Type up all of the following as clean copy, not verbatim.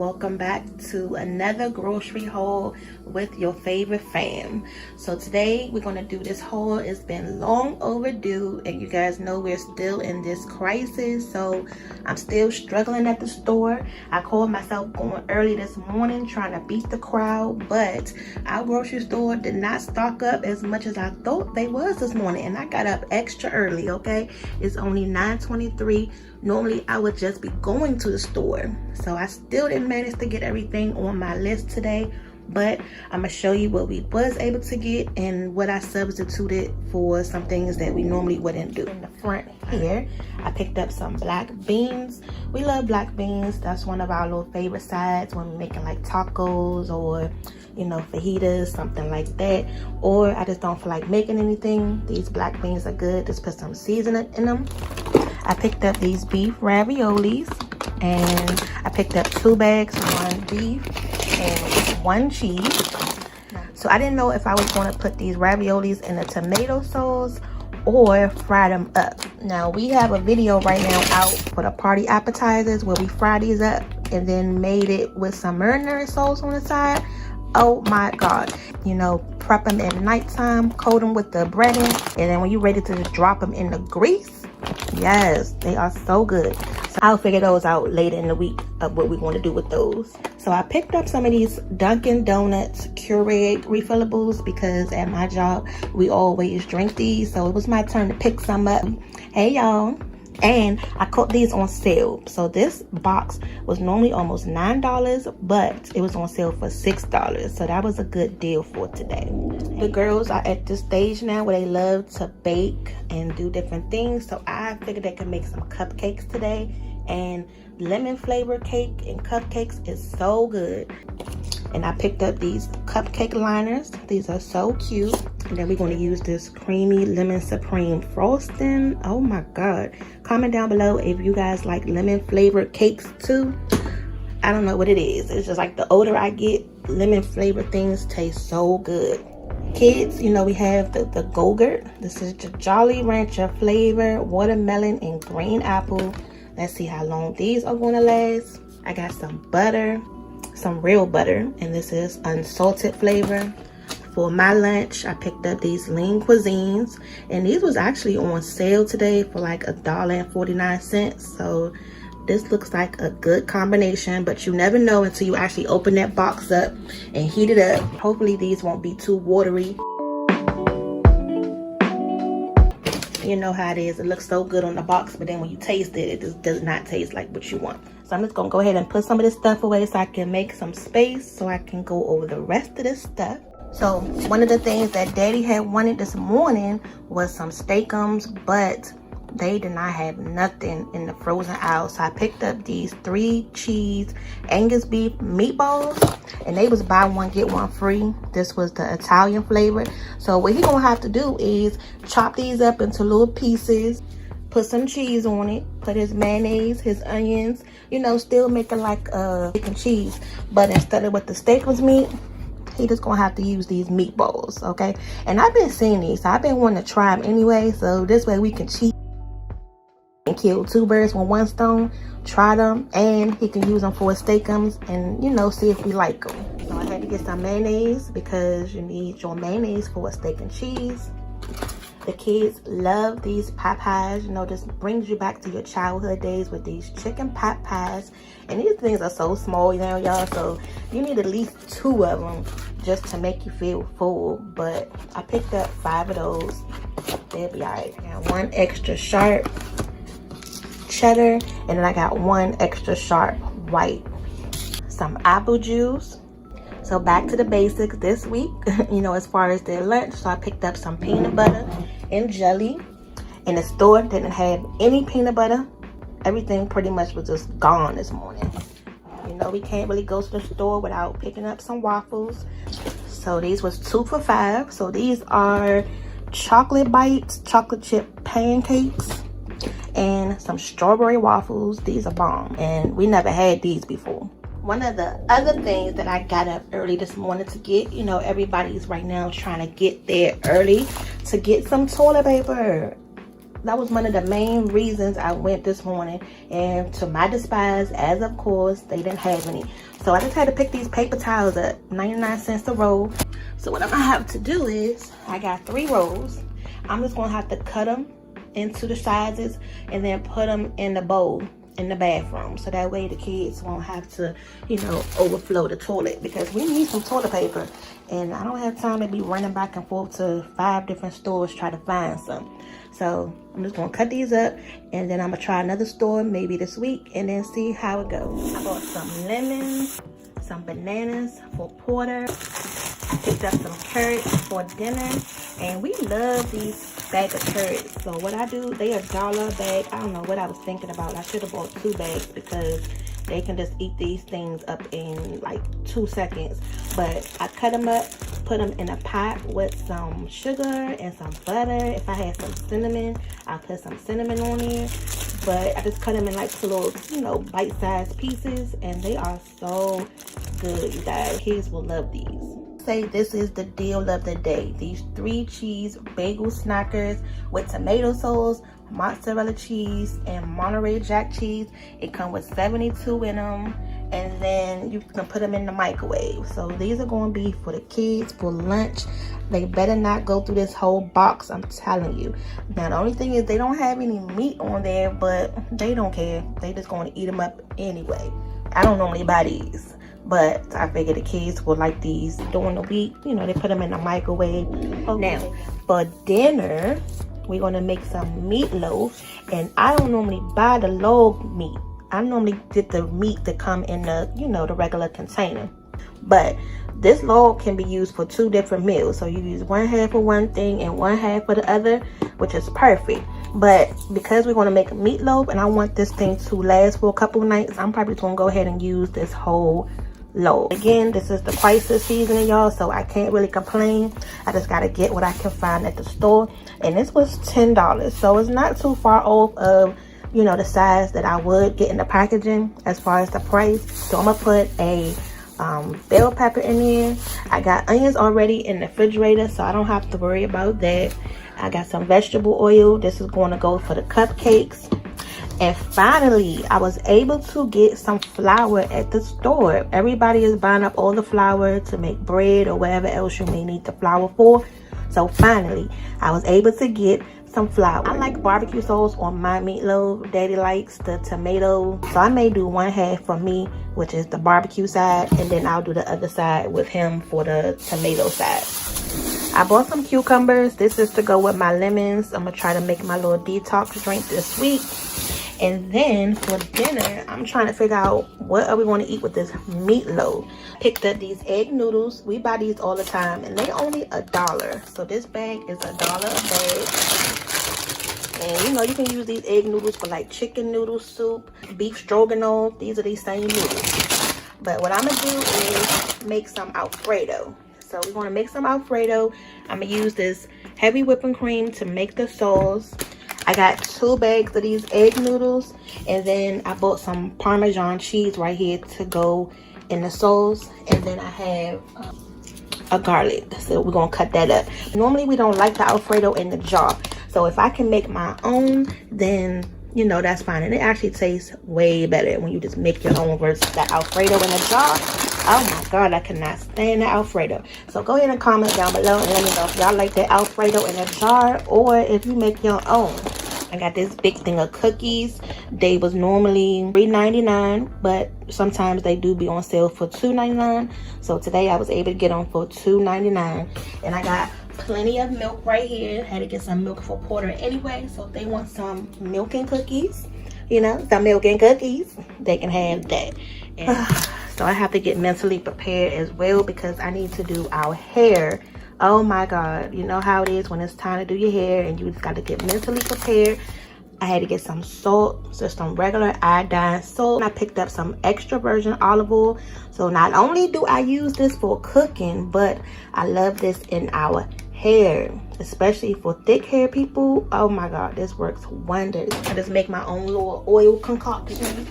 Welcome back to another grocery haul with your favorite fam. So today we're going to do this haul. It's been long overdue, and you guys know we're still in this crisis, so I'm still struggling at the store. I called myself going early this morning trying to beat the crowd, but our grocery store did not stock up as much as I thought they was this morning, and I got up extra early. Okay, it's only 9:23. Normally I would just be going to the store, so I still didn't manage to get everything on my list today, but I'm gonna show you what we was able to get and what I substituted for some things that we normally wouldn't do. In the front here, I picked up some black beans. We love black beans. That's one of our little favorite sides when we're making like tacos or fajitas, something like that, or I just don't feel like making anything. These black beans are good. Just put some seasoning in them. I picked up these beef raviolis, and I picked up 2 bags, 1 beef and 1 cheese. So I didn't know if I was going to put these raviolis in a tomato sauce or fry them up. Now we have a video right now out for the party appetizers where we fry these up and then made it with some marinara sauce on the side. Oh my god, prep them at nighttime, coat them with the breading, and then when you're ready to just drop them in the grease, yes, they are so good. So I'll figure those out later in the week of what we want to do with those. So I picked up some of these Dunkin' Donuts Keurig refillables because at my job we always drink these, so it was my turn to pick some up. Hey y'all. And I caught these on sale. So this box was normally almost $9, but it was on sale for $6. So that was a good deal for today. The girls are at this stage now where they love to bake and do different things. So I figured they could make some cupcakes today. And lemon flavored cake and cupcakes is so good. And I picked up these cupcake liners. These are so cute. And then we're going to use this creamy lemon supreme frosting. Oh my god. Comment down below if you guys like lemon flavored cakes too. I don't know what it is. It's just like the older I get, lemon flavored things taste so good. Kids, we have the Go-Gurt. This is the Jolly Rancher flavor, watermelon and green apple. Let's see how long these are going to last. I got some butter, some real butter, and this is unsalted flavor. For my lunch, I picked up these Lean Cuisines, and these was actually on sale today for like $1.49. So this looks like a good combination, but you never know until you actually open that box up and heat it up. Hopefully these won't be too watery. You know how it is. It looks so good on the box, but then when you taste it, it just does not taste like what you want. So I'm just gonna go ahead and put some of this stuff away so I can make some space so I can go over the rest of this stuff. So one of the things that Daddy had wanted this morning was some steakums, but they did not have nothing in the frozen aisle. So I picked up these 3 cheese Angus beef meatballs, and they was buy one get one free. This was the Italian flavor. So what he gonna have to do is chop these up into little pieces, put some cheese on it, put his mayonnaise, his onions, still make it like chicken cheese, but instead of with the steakums meat, he just gonna have to use these meatballs. Okay, and I've been seeing these, so I've been wanting to try them anyway, so this way we can cheat and kill 2 birds with 1 stone. Try them, and he can use them for his steakums and see if we like them. So I had to get some mayonnaise because you need your mayonnaise for a steak and cheese. The kids love these pot pies. This brings you back to your childhood days with these chicken pot pies. And these things are so small, y'all. So you need at least 2 of them just to make you feel full. But I picked up 5 of those. They'll be all right. I got 1 extra sharp cheddar, and then I got 1 extra sharp white. Some apple juice. So back to the basics this week, as far as their lunch. So I picked up some peanut butter and jelly. And the store didn't have any peanut butter. Everything pretty much was just gone this morning. We can't really go to the store without picking up some waffles. So these was 2 for $5. So these are chocolate bites, chocolate chip pancakes, and some strawberry waffles. These are bomb, and we never had these before. One of the other things that I got up early this morning to get, everybody's right now trying to get there early to get some toilet paper. that was one of the main reasons I went this morning. And to my despise, as of course, they didn't have any. So I just had to pick these paper towels up, 99 cents a roll. So what I'm gonna have to do is, I got 3 rolls. I'm just gonna have to cut them into the sizes and then put them in the bowl in the bathroom, so that way the kids won't have to, you know, overflow the toilet, because we need some toilet paper and I don't have time to be running back and forth to 5 different stores trying to find some. So I'm just gonna cut these up, and then I'm gonna try another store maybe this week and then see how it goes. I bought some lemons, some bananas for porter. I picked up some carrots for dinner, and we love these bag of carrots. So what I do, they are $1 a bag. I don't know what I was thinking about. I should have bought 2 bags because they can just eat these things up in like 2 seconds. But I cut them up, put them in a pot with some sugar and some butter. If I had some cinnamon, I'll put some cinnamon on there. But I just cut them in like little, you know, bite-sized pieces, and they are so good, you guys. Kids will love these. Say this is the deal of the day. These 3 cheese bagel snackers with tomato sauce, mozzarella cheese, and Monterey Jack cheese. It comes with 72 in them, and then you can put them in the microwave. So these are going to be for the kids for lunch. They better not go through this whole box, I'm telling you. Now the only thing is they don't have any meat on there, but they don't care. They just going to eat them up anyway. I don't normally buy these, but I figured the kids will like these during the week. You know, they put them in the microwave. Okay. Now, for dinner, we're going to make some meatloaf. And I don't normally buy the log meat. I normally get the meat that come in the, you know, the regular container. But this log can be used for 2 different meals. So you use 1/2 for one thing and 1/2 for the other, which is perfect. But because we're going to make a meatloaf and I want this thing to last for a couple nights, I'm probably going to go ahead and use this whole loaf. Again, this is the crisis seasoning, y'all, so I can't really complain. I just got to get what I can find at the store. And this was $10. So it's not too far off of, you know, the size that I would get in the packaging as far as the price. So I'm going to put a bell pepper in there. I got onions already in the refrigerator, so I don't have to worry about that. I got some vegetable oil. This is going to go for the cupcakes. And finally, I was able to get some flour at the store. Everybody is buying up all the flour to make bread or whatever else you may need the flour for. So finally, I was able to get some flour. I like barbecue sauce on my meatloaf. Daddy likes the tomato. So I may do 1/2 for me, which is the barbecue side, and then I'll do the other side with him for the tomato side. I bought some cucumbers. This is to go with my lemons. I'm gonna try to make my little detox drink this week. And then for dinner, I'm trying to figure out what are we going to eat with this meatloaf. Picked up these egg noodles. We buy these all the time, and they only $1. So this bag is $1 a bag. And you know, you can use these egg noodles for like chicken noodle soup, beef stroganoff. These are these same noodles. But what I'm gonna do is make some Alfredo. So we're gonna make some Alfredo. I'm gonna use this heavy whipping cream to make the sauce. I got 2 bags of these egg noodles, and then I bought some Parmesan cheese right here to go in the sauce. And then I have a garlic, so we're gonna cut that up. Normally we don't like the Alfredo in the jar, so if I can make my own, then you know, that's fine. And it actually tastes way better when you just make your own versus that Alfredo in a jar. Oh my God, I cannot stand the Alfredo. So go ahead and comment down below and let me know if y'all like the Alfredo in a jar or if you make your own. I got this big thing of cookies. They was normally $3.99, but sometimes they do be on sale for $2.99. So today I was able to get them for $2.99. And I got plenty of milk right here. Had to get some milk for Porter anyway. So if they want some milk and cookies, you know, some milk and cookies, they can have that. And so I have to get mentally prepared as well because I need to do our hair. Oh my God, you know how it is when it's time to do your hair and you just got to get mentally prepared. I had to get some salt, just some regular iodine salt. I picked up some extra virgin olive oil. So not only do I use this for cooking, but I love this in our hair, especially for thick hair people. Oh my God, this works wonders. I just make my own little oil concoction.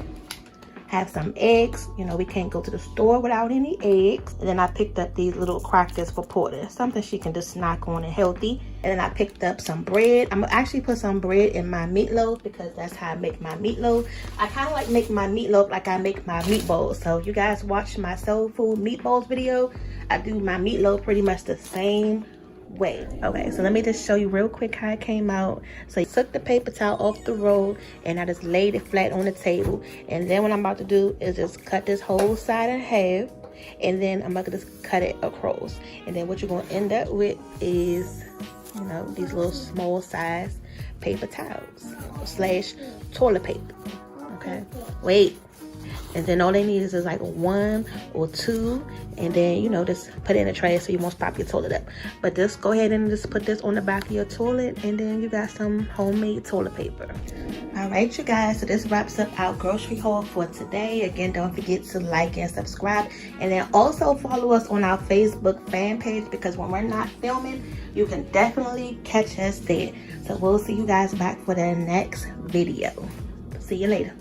have some eggs. You know, we can't go to the store without any eggs. And then I picked up these little crackers for Porter, something she can just snack on and healthy. And then I picked up some bread. I'm gonna actually put some bread in my meatloaf because that's how I make my meatloaf. I kind of like make my meatloaf like I make my meatballs. So you guys watch my soul food meatballs video, I do my meatloaf pretty much the same way. Okay, so let me just show you real quick how it came out. So I took the paper towel off the roll and I just laid it flat on the table. And then what I'm about to do is just cut this whole side in half, and then I'm about to just cut it across. And then what you're going to end up with is, you know, these little small size paper towels slash toilet paper. Okay, wait. And then all they need is like 1 or 2, and then, you know, just put it in the trash so you won't stop your toilet up. But just go ahead and just put this on the back of your toilet, and then you got some homemade toilet paper. All right, you guys, so this wraps up our grocery haul for today. Again, don't forget to like and subscribe, and then also follow us on our Facebook fan page, because when we're not filming, you can definitely catch us there. So we'll see you guys back for the next video. See you later.